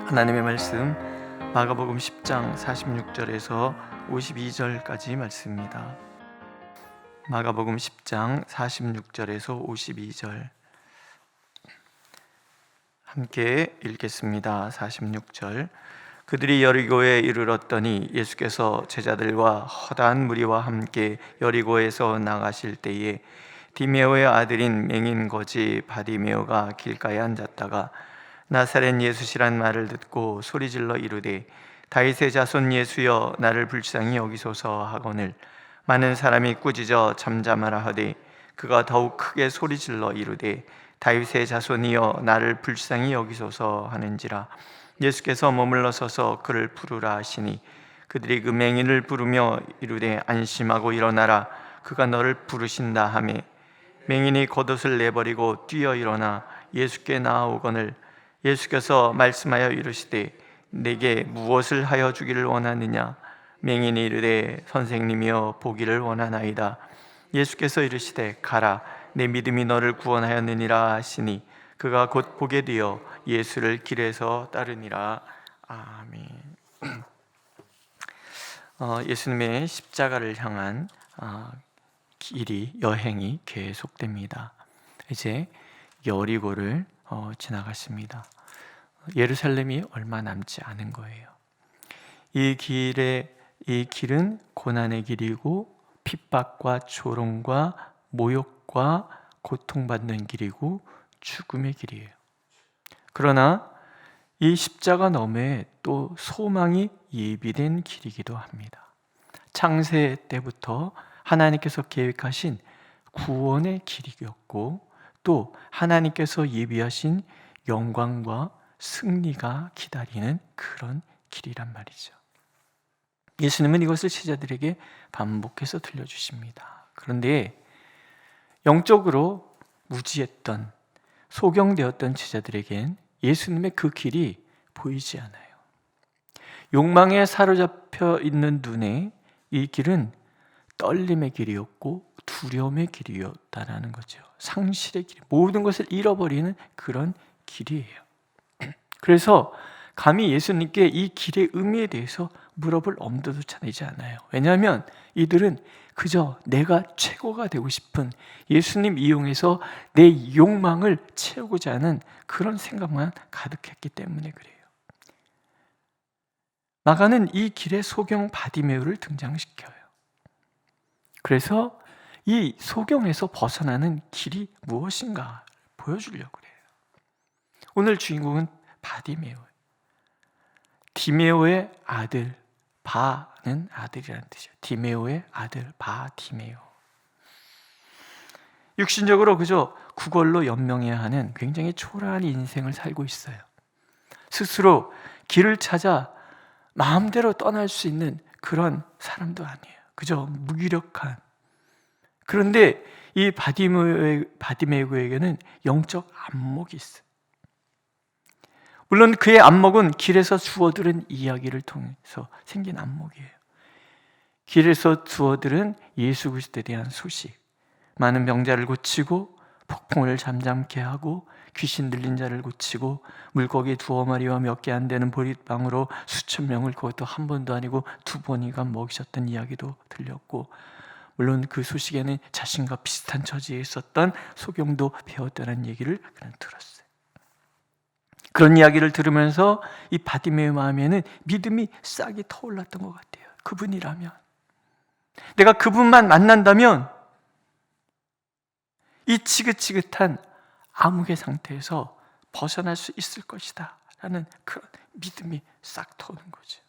하나님의 말씀 마가복음 10장 46절에서 52절까지 말씀입니다. 마가복음 10장 46절에서 52절 함께 읽겠습니다. 46절 그들이 여리고에 이르렀더니 예수께서 제자들과 허다한 무리와 함께 여리고에서 나가실 때에 디메오의 아들인 맹인 거지 바디메오가 길가에 앉았다가 나사렛 예수시란 말을 듣고 소리질러 이르되 다윗의 자손 예수여 나를 불쌍히 여기소서 하거늘 많은 사람이 꾸짖어 잠잠하라 하되 그가 더욱 크게 소리질러 이르되 다윗의 자손이여 나를 불쌍히 여기소서 하는지라. 예수께서 머물러 서서 그를 부르라 하시니 그들이 그 맹인을 부르며 이르되 안심하고 일어나라 그가 너를 부르신다 하매 맹인이 겉옷을 내버리고 뛰어 일어나 예수께 나아오거늘 예수께서 말씀하여 이르시되 내게 무엇을 하여 주기를 원하느냐. 맹인이 이르되 선생님이여 보기를 원하나이다. 예수께서 이르시되 가라 내 믿음이 너를 구원하였느니라 하시니 그가 곧 보게 되어 예수를 길에서 따르니라. 아멘. 예수님의 십자가를 향한 여행이 계속됩니다. 이제 여리고를 지나갔습니다. 예루살렘이 얼마 남지 않은 거예요. 이 길은 고난의 길이고 핍박과 조롱과 모욕과 고통받는 길이고 죽음의 길이에요. 그러나 이 십자가 너머에 또 소망이 예비된 길이기도 합니다. 창세 때부터 하나님께서 계획하신 구원의 길이었고 또 하나님께서 예비하신 영광과 승리가 기다리는 그런 길이란 말이죠. 예수님은 이것을 제자들에게 반복해서 들려주십니다. 그런데 영적으로 무지했던 소경되었던 제자들에겐 예수님의 그 길이 보이지 않아요. 욕망에 사로잡혀 있는 눈에 이 길은 떨림의 길이었고 두려움의 길이었다라는 거죠. 상실의 길, 모든 것을 잃어버리는 그런 길이에요. 그래서 감히 예수님께 이 길의 의미에 대해서 물어볼 엄두도 차리지 않아요. 왜냐하면 이들은 그저 내가 최고가 되고 싶은 예수님 이용해서 내 욕망을 채우고자 하는 그런 생각만 가득했기 때문에 그래요. 마가는 이 길의 소경 바디메오를 등장시켜요. 그래서 이 소경에서 벗어나는 길이 무엇인가 보여주려고 그래요. 오늘 주인공은 바디메오예요. 디메오의 아들, 바는 아들이라는 뜻이에요. 디메오의 아들, 바디메오. 육신적으로 그저 구걸로 연명해야 하는 굉장히 초라한 인생을 살고 있어요. 스스로 길을 찾아 마음대로 떠날 수 있는 그런 사람도 아니에요. 그저 무기력한. 그런데 이 바디메오에게는 영적 안목이 있어요. 물론 그의 안목은 길에서 주워들은 이야기를 통해서 생긴 안목이에요. 길에서 주워들은 예수 그리스도에 대한 소식, 많은 병자를 고치고 폭풍을 잠잠케 하고 귀신 들린 자를 고치고 물고기 2마리와 몇 개 안 되는 보릿방으로 수천 명을, 그것도 한 번도 아니고 2번이가 먹이셨던 이야기도 들렸고, 물론 그 소식에는 자신과 비슷한 처지에 있었던 소경도 배웠다는 얘기를 그는 들었어요. 그런 이야기를 들으면서 이 바디메오 마음에는 믿음이 싹이 터올랐던 것 같아요. 그분이라면, 내가 그분만 만난다면 이 지긋지긋한 암흑의 상태에서 벗어날 수 있을 것이다 라는 그런 믿음이 싹 터오는 거죠.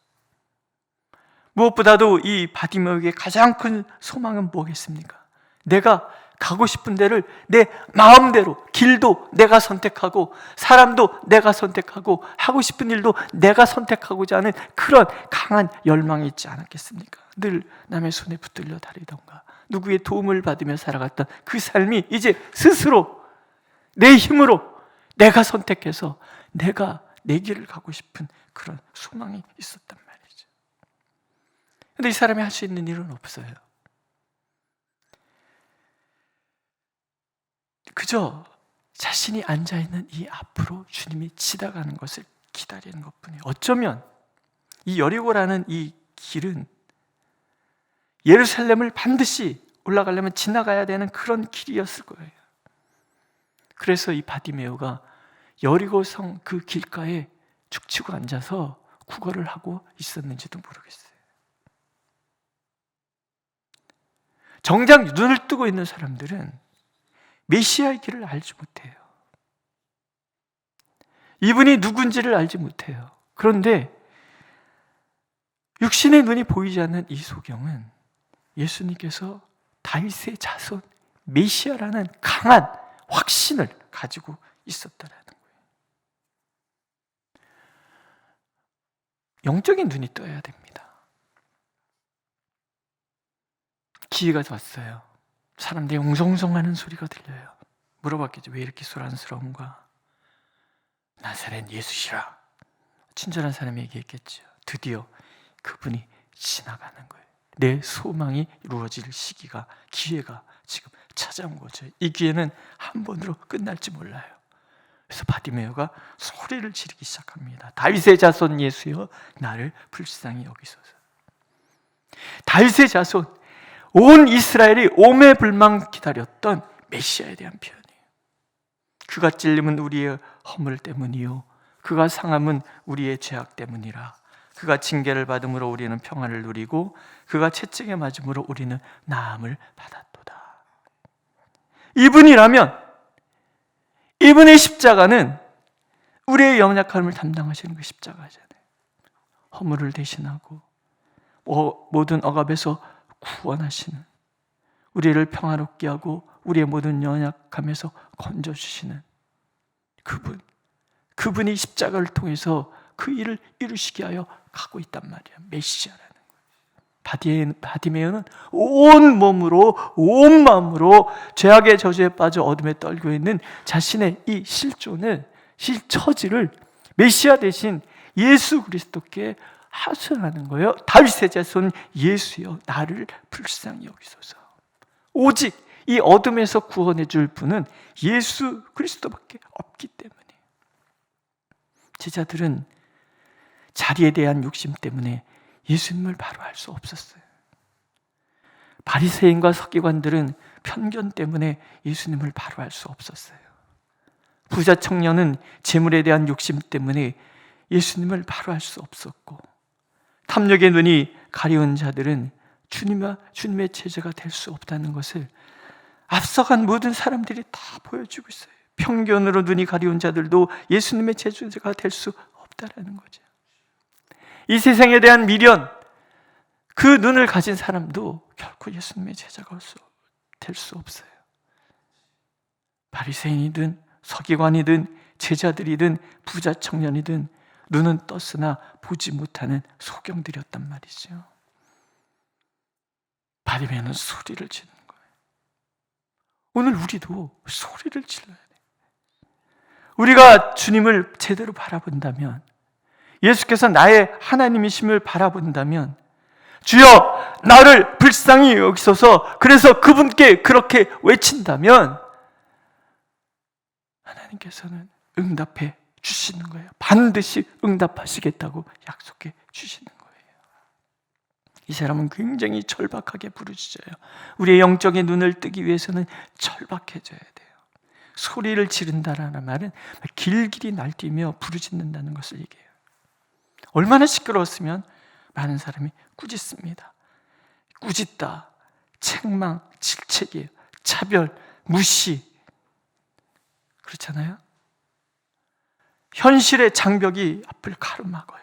무엇보다도 이 바디메오에게 가장 큰 소망은 뭐겠습니까? 내가 가고 싶은 데를 내 마음대로, 길도 내가 선택하고 사람도 내가 선택하고 하고 싶은 일도 내가 선택하고자 하는 그런 강한 열망이 있지 않았겠습니까? 늘 남의 손에 붙들려 다니던가 누구의 도움을 받으며 살아갔던 그 삶이 이제 스스로 내 힘으로 내가 선택해서 내가 내 길을 가고 싶은 그런 소망이 있었단 말이죠. 그런데 이 사람이 할 수 있는 일은 없어요. 그저 자신이 앉아있는 이 앞으로 주님이 지나가는 것을 기다리는 것뿐이에요. 어쩌면 이 여리고라는 이 길은 예루살렘을 반드시 올라가려면 지나가야 되는 그런 길이었을 거예요. 그래서 이 바디메오가 여리고성 그 길가에 죽치고 앉아서 구걸을 하고 있었는지도 모르겠어요. 정작 눈을 뜨고 있는 사람들은 메시아의 길을 알지 못해요. 이분이 누군지를 알지 못해요. 그런데 육신의 눈이 보이지 않는 이 소경은 예수님께서 다윗의 자손 메시아라는 강한 확신을 가지고 있었다라는 거예요. 영적인 눈이 떠야 됩니다. 기회가 왔어요. 사람들이 웅성웅성하는 소리가 들려요. 물어봤겠죠. 왜 이렇게 소란스러운가? 나사렛 예수시라. 친절한 사람이 얘기했겠죠. 드디어 그분이 지나가는 거예요. 내 소망이 이루어질 시기가, 기회가 지금 찾아온 거죠. 이 기회는 한 번으로 끝날지 몰라요. 그래서 바디메오가 소리를 지르기 시작합니다. 다윗의 자손 예수여, 나를 불쌍히 여기소서. 다윗의 자손, 온 이스라엘이 오매불망 기다렸던 메시아에 대한 표현이에요. 그가 찔림은 우리의 허물 때문이요, 그가 상함은 우리의 죄악 때문이라. 그가 징계를 받음으로 우리는 평안을 누리고 그가 채찍에 맞음으로 우리는 나음을 받았도다. 이분이라면, 이분의 십자가는 우리의 연약함을 담당하시는 그 십자가잖아요. 허물을 대신하고 모든 억압에서 구원하시는, 우리를 평화롭게 하고 우리의 모든 연약함에서 건져주시는 그분이 십자가를 통해서 그 일을 이루시게 하여 가고 있단 말이에요. 메시아라는 거예요. 바디메오는 온 몸으로, 온 마음으로 죄악의 저주에 빠져 어둠에 떨고 있는 자신의 이 처지를 메시아 대신 예수 그리스도께 하소연하는 거예요. 다윗의 자손 예수여, 나를 불쌍히 여기소서. 오직 이 어둠에서 구원해 줄 분은 예수 그리스도밖에 없기 때문에 제자들은 자리에 대한 욕심 때문에 예수님을 바로 알 수 없었어요. 바리새인과 서기관들은 편견 때문에 예수님을 바로 알 수 없었어요. 부자 청년은 재물에 대한 욕심 때문에 예수님을 바로 알 수 없었고, 탐욕의 눈이 가려운 자들은 주님의 제자가 될 수 없다는 것을 앞서간 모든 사람들이 다 보여주고 있어요. 편견으로 눈이 가려운 자들도 예수님의 제자가 될 수 없다라는 거죠. 이 세상에 대한 미련, 그 눈을 가진 사람도 결코 예수님의 제자가 될 수 없어요. 바리새인이든 서기관이든 제자들이든 부자 청년이든 눈은 떴으나 보지 못하는 소경들이었단 말이죠. 바디메오는 소리를 지르는 거예요. 오늘 우리도 소리를 질러야 돼요. 우리가 주님을 제대로 바라본다면, 예수께서 나의 하나님이심을 바라본다면, 주여 나를 불쌍히 여기소서, 그래서 그분께 그렇게 외친다면 하나님께서는 응답해 주시는 거예요. 반드시 응답하시겠다고 약속해 주시는 거예요. 이 사람은 굉장히 절박하게 부르짖어요. 우리의 영적인 눈을 뜨기 위해서는 절박해져야 돼요. 소리를 지른다라는 말은 길길이 날뛰며 부르짖는다는 것을 얘기해요. 얼마나 시끄러웠으면 많은 사람이 꾸짖습니다. 꾸짖다, 책망, 질책이에요. 차별, 무시, 그렇잖아요. 현실의 장벽이 앞을 가로막아요.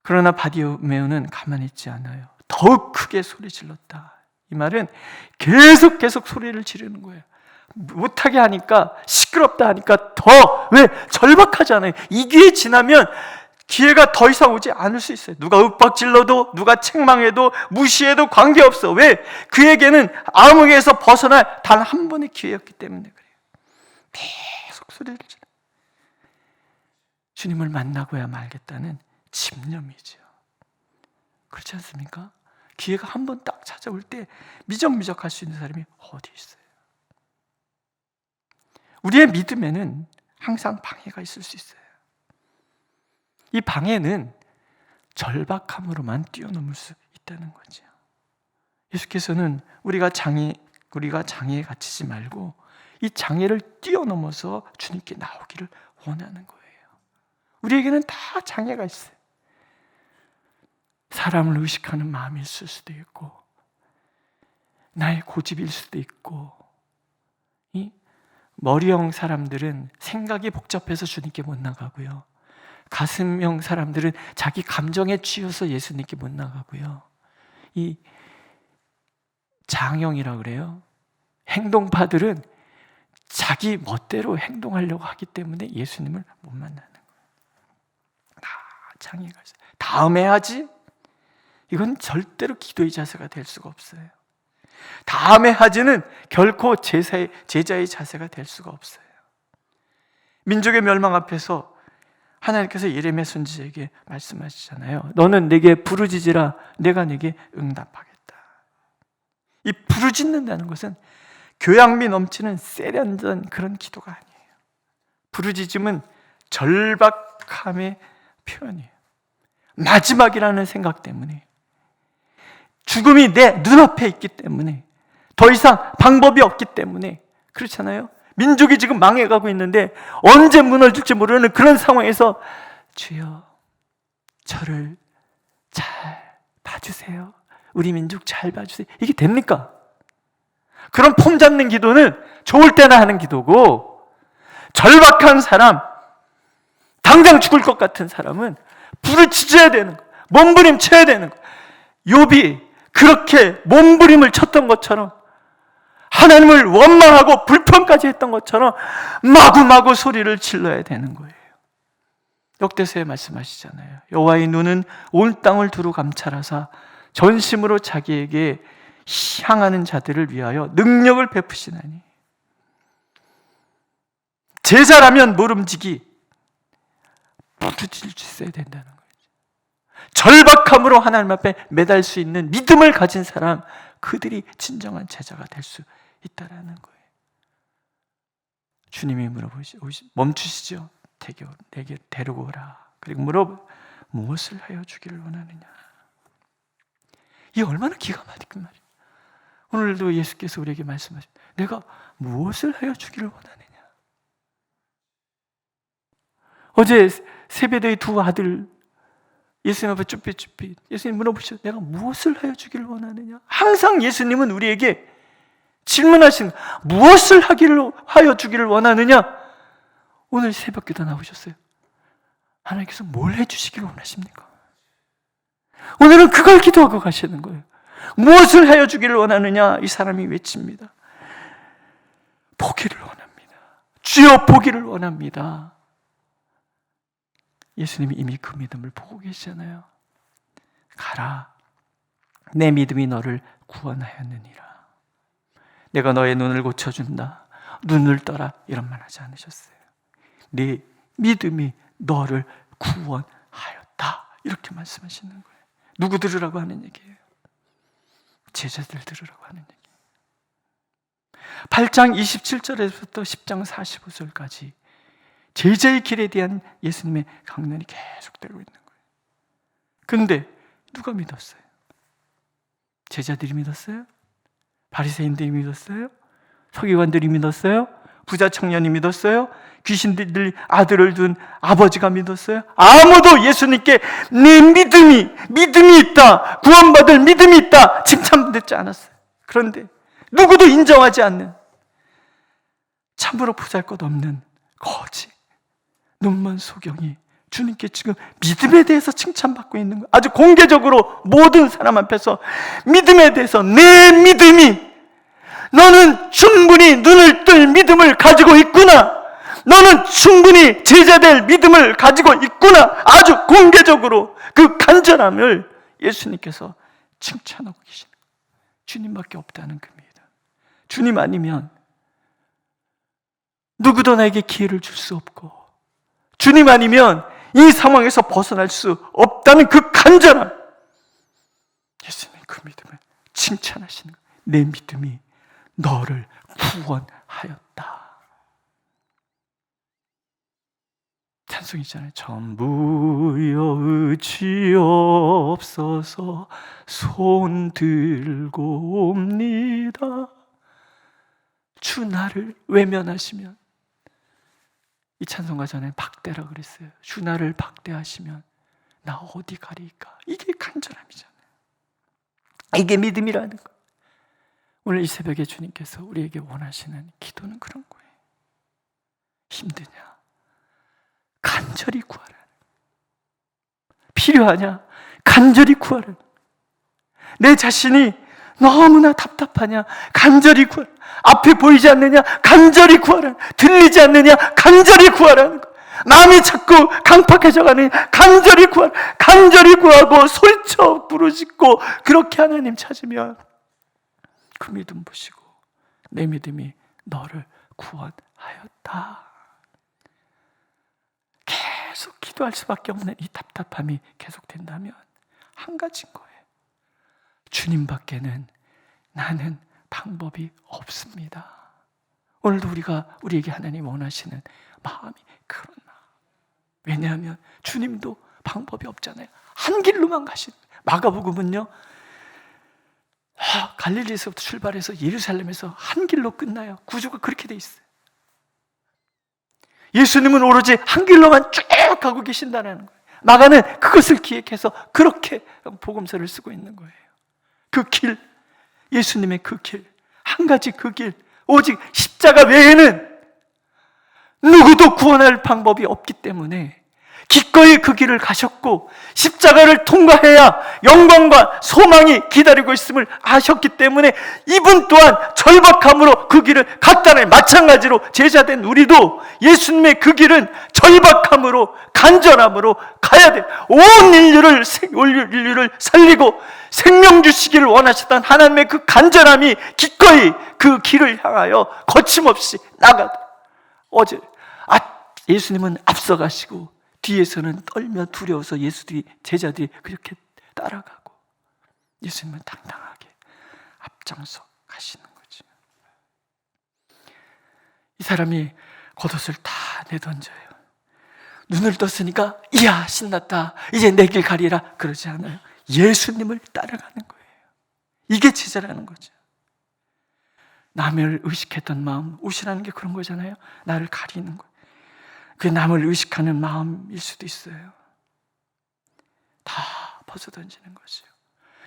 그러나 바디메오는 가만히 있지 않아요. 더욱 크게 소리 질렀다. 이 말은 계속 소리를 지르는 거예요. 못하게 하니까, 시끄럽다 하니까 왜 절박하잖아요. 이 기회 지나면 기회가 더 이상 오지 않을 수 있어요. 누가 윽박질러도, 누가 책망해도, 무시해도 관계없어. 왜? 그에게는 암흑에서 벗어날 단 한 번의 기회였기 때문에 그래요. 계속 소리를 질러. 주님을 만나고야 말겠다는 집념이죠. 그렇지 않습니까? 기회가 한 번 딱 찾아올 때 미적미적할 수 있는 사람이 어디 있어요? 우리의 믿음에는 항상 방해가 있을 수 있어요. 이 방해는 절박함으로만 뛰어넘을 수 있다는 거죠. 예수께서는 우리가 장애에 갇히지 말고 이 장애를 뛰어넘어서 주님께 나오기를 원하는 거예요. 우리에게는 다 장애가 있어요. 사람을 의식하는 마음이 있을 수도 있고, 나의 고집일 수도 있고, 이 머리형 사람들은 생각이 복잡해서 주님께 못 나가고요, 가슴형 사람들은 자기 감정에 취해서 예수님께 못 나가고요, 이 장형이라 그래요. 행동파들은 자기 멋대로 행동하려고 하기 때문에 예수님을 못 만나는 거예요. 다 장애가 있어요. 다음에 하지? 이건 절대로 기도의 자세가 될 수가 없어요. 다음에 하지는 결코 제자의 자세가 될 수가 없어요. 민족의 멸망 앞에서 하나님께서 예레미야 선지자에게 말씀하시잖아요. 너는 내게 부르짖으라, 내가 내게 응답하겠다. 이 부르짖는다는 것은 교양미 넘치는 세련된 그런 기도가 아니에요. 부르짖음은 절박함의 표현이에요. 마지막이라는 생각 때문에, 죽음이 내 눈앞에 있기 때문에, 더 이상 방법이 없기 때문에, 그렇잖아요. 민족이 지금 망해가고 있는데 언제 무너질지 모르는 그런 상황에서 주여 저를 잘 봐주세요, 우리 민족 잘 봐주세요, 이게 됩니까? 그런 폼 잡는 기도는 좋을 때나 하는 기도고, 절박한 사람, 당장 죽을 것 같은 사람은 부르짖어야 되는 거예요. 몸부림쳐야 되는 거예요. 욥이 그렇게 몸부림을 쳤던 것처럼, 하나님을 원망하고 불평까지 했던 것처럼 마구마구 소리를 질러야 되는 거예요. 역대서에 말씀하시잖아요. 여호와의 눈은 온 땅을 두루 감찰하사 전심으로 자기에게 향하는 자들을 위하여 능력을 베푸시나니. 제자라면 모름지기 부르짖을 수 있어야 된다는 거예요. 절박함으로 하나님 앞에 매달 수 있는 믿음을 가진 사람, 그들이 진정한 제자가 될 수 있다라는 거예요. 주님이 멈추시죠. 내게 데리고 오라. 그리고 무엇을 하여 주기를 원하느냐. 이게 얼마나 기가 막힌 말이에요. 오늘도 예수께서 우리에게 말씀하십니다. 내가 무엇을 하여 주기를 원하느냐. 어제 세베대의 두 아들 예수님 앞에 쭈삣쭈삣 예수님 물어보시죠. 내가 무엇을 하여 주기를 원하느냐. 항상 예수님은 우리에게 질문하신, 무엇을 하여 주기를 원하느냐. 오늘 새벽기도 나오셨어요. 하나님께서 뭘 해주시기를 원하십니까? 오늘은 그걸 기도하고 가시는 거예요. 무엇을 하여 주기를 원하느냐. 이 사람이 외칩니다. 보기를 원합니다. 주여 보기를 원합니다. 예수님이 이미 그 믿음을 보고 계시잖아요. 가라, 내 믿음이 너를 구원하였느니라. 내가 너의 눈을 고쳐준다, 눈을 떠라, 이런 말 하지 않으셨어요. 네 믿음이 너를 구원하였다, 이렇게 말씀하시는 거예요. 누구 들으라고 하는 얘기예요? 제자들 들으라고 하는 얘기예요. 8장 27절에서부터 10장 45절까지 제자의 길에 대한 예수님의 강론이 계속되고 있는 거예요. 그런데 누가 믿었어요? 제자들이 믿었어요? 바리새인들이 믿었어요? 서기관들이 믿었어요? 부자 청년이 믿었어요? 귀신들 아들을 둔 아버지가 믿었어요? 아무도 예수님께 내 믿음이 있다, 구원받을 믿음이 있다 칭찬받지 않았어요. 그런데 누구도 인정하지 않는, 참으로 보잘것없는 거지 눈먼 소경이 주님께 지금 믿음에 대해서 칭찬받고 있는 거예요. 아주 공개적으로 모든 사람 앞에서 믿음에 대해서, 내 믿음이, 너는 충분히 눈을 뜰 믿음을 가지고 있구나, 너는 충분히 제자될 믿음을 가지고 있구나, 아주 공개적으로 그 간절함을 예수님께서 칭찬하고 계시는 거예요. 주님밖에 없다는 겁니다. 주님 아니면 누구도 나에게 기회를 줄 수 없고, 주님 아니면 이 상황에서 벗어날 수 없다는 그 간절함, 예수님 그 믿음을 칭찬하시는 거예요. 내 믿음이 너를 구원하였다. 찬송이잖아요. 전부여 주옵소서 손 들고 옵니다. 주 나를 외면하시면, 이 찬송가 전에 박대라 그랬어요. 주 나를 박대하시면 나 어디 가리까? 이게 간절함이잖아요. 이게 믿음이라는 거. 오늘 이 새벽에 주님께서 우리에게 원하시는 기도는 그런 거예요. 힘드냐? 간절히 구하라. 필요하냐? 간절히 구하라. 내 자신이 너무나 답답하냐? 간절히 구하라. 앞에 보이지 않느냐? 간절히 구하라. 들리지 않느냐? 간절히 구하라는 거. 마음이 자꾸 강팍해져 가느냐? 간절히 구하라. 간절히 구하고 소리쳐 부르짖고 그렇게 하나님 찾으면 그 믿음 보시고 내 믿음이 너를 구원하였다. 계속 기도할 수밖에 없는 이 답답함이 계속된다면 한 가지인 거예요. 주님밖에는 나는 방법이 없습니다. 오늘도 우리에게 하나님 원하시는 마음이 그렇나. 왜냐하면 주님도 방법이 없잖아요. 한 길로만 가시는. 마가복음은요, 갈릴리에서부터 출발해서 예루살렘에서 한 길로 끝나요. 구조가 그렇게 돼 있어요. 예수님은 오로지 한 길로만 쭉 가고 계신다는 거예요. 마가는 그것을 기획해서 그렇게 복음서를 쓰고 있는 거예요. 그 길, 예수님의 그 길, 한 가지 그 길, 오직 십자가 외에는 누구도 구원할 방법이 없기 때문에 기꺼이 그 길을 가셨고 십자가를 통과해야 영광과 소망이 기다리고 있음을 아셨기 때문에 이분 또한 절박함으로 그 길을 갔다는, 마찬가지로 제자된 우리도 예수님의 그 길은 절박함으로 간절함으로 가야 돼. 온 인류를 살리고 생명 주시기를 원하셨던 하나님의 그 간절함이 기꺼이 그 길을 향하여 거침없이 나가다. 어제 예수님은 앞서가시고 뒤에서는 떨며 두려워서 제자들이 그렇게 따라가고 예수님은 당당하게 앞장서 가시는 거죠. 이 사람이 겉옷을 다 내던져요. 눈을 떴으니까 이야 신났다, 이제 내 길 가리라 그러지 않아요. 예수님을 따라가는 거예요. 이게 제자라는 거죠. 남을 의식했던 마음, 의식하는 게 그런 거잖아요. 나를 가리는 거. 그 남을 의식하는 마음일 수도 있어요. 다 벗어던지는 거죠.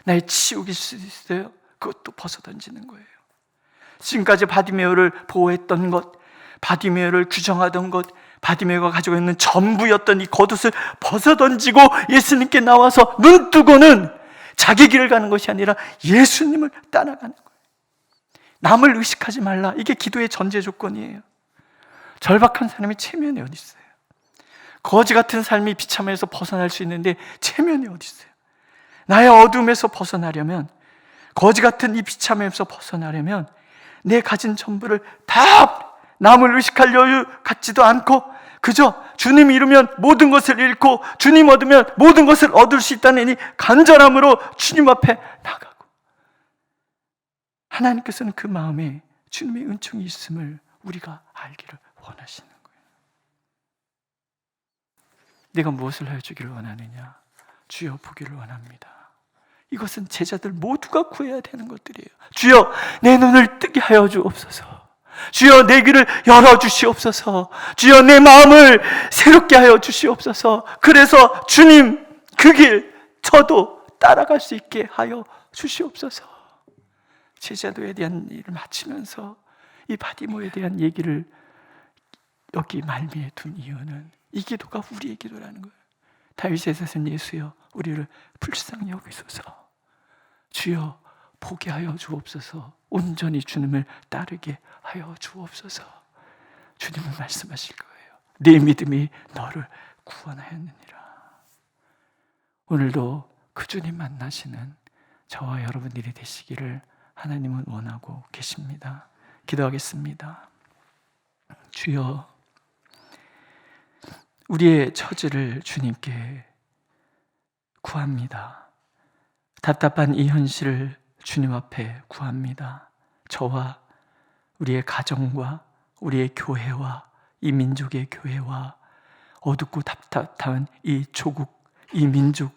나의 치욕일 수도 있어요. 그것도 벗어던지는 거예요. 지금까지 바디메오를 보호했던 것, 바디메오를 규정하던 것, 바디메오가 가지고 있는 전부였던 이 겉옷을 벗어던지고 예수님께 나와서 눈 뜨고는 자기 길을 가는 것이 아니라 예수님을 따라가는 거예요. 남을 의식하지 말라. 이게 기도의 전제 조건이에요. 절박한 사람이 체면이 어디 있어요? 거지 같은 삶이 비참해서 벗어날 수 있는데 체면이 어디 있어요? 나의 어둠에서 벗어나려면, 거지 같은 이 비참함에서 벗어나려면 내 가진 전부를 다 남을 의식할 여유 갖지도 않고 그저 주님 잃으면 모든 것을 잃고 주님 얻으면 모든 것을 얻을 수 있다는 이 간절함으로 주님 앞에 나가고, 하나님께서는 그 마음에 주님의 은총이 있음을 우리가 알기를 원하시는 거예요. 내가 무엇을 하여 주기를 원하느냐? 주여 보기를 원합니다. 이것은 제자들 모두가 구해야 되는 것들이에요. 주여 내 눈을 뜨게 하여 주옵소서. 주여 내 귀를 열어주시옵소서. 주여 내 마음을 새롭게 하여 주시옵소서. 그래서 주님 그 길 저도 따라갈 수 있게 하여 주시옵소서. 제자도에 대한 일을 마치면서 이 바디모에 대한 얘기를 여기 말미에 둔 이유는 이 기도가 우리의 기도라는 거예요. 다윗의 자손 예수여 우리를 불쌍히 여기소서. 주여 보게 하여 주옵소서. 온전히 주님을 따르게 하여 주옵소서. 주님은 말씀하실 거예요. 네 믿음이 너를 구원하였느니라. 오늘도 그 주님 만나시는 저와 여러분들이 되시기를 하나님은 원하고 계십니다. 기도하겠습니다. 주여, 우리의 처지를 주님께 구합니다. 답답한 이 현실을 주님 앞에 구합니다. 저와 우리의 가정과 우리의 교회와 이 민족의 교회와 어둡고 답답한 이 조국, 이 민족,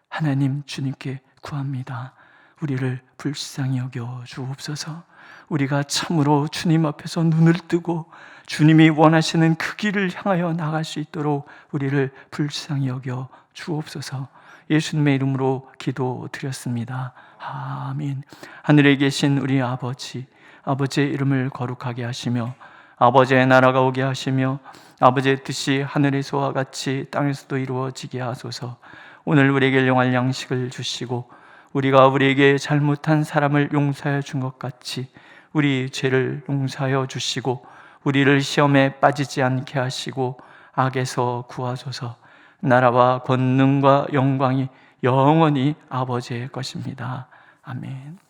하나님 주님께 구합니다. 우리를 불쌍히 여겨 주옵소서. 우리가 참으로 주님 앞에서 눈을 뜨고 주님이 원하시는 그 길을 향하여 나갈 수 있도록 우리를 불쌍히 여겨 주옵소서. 예수님의 이름으로 기도드렸습니다. 아멘. 하늘에 계신 우리 아버지, 아버지의 이름을 거룩하게 하시며 아버지의 나라가 오게 하시며 아버지의 뜻이 하늘에서와 같이 땅에서도 이루어지게 하소서. 오늘 우리에게 일용할 양식을 주시고 우리가 우리에게 잘못한 사람을 용서해 준 것 같이 우리 죄를 용서하여 주시고 우리를 시험에 빠지지 않게 하시고 악에서 구하소서. 나라와 권능과 영광이 영원히 아버지의 것입니다. 아멘.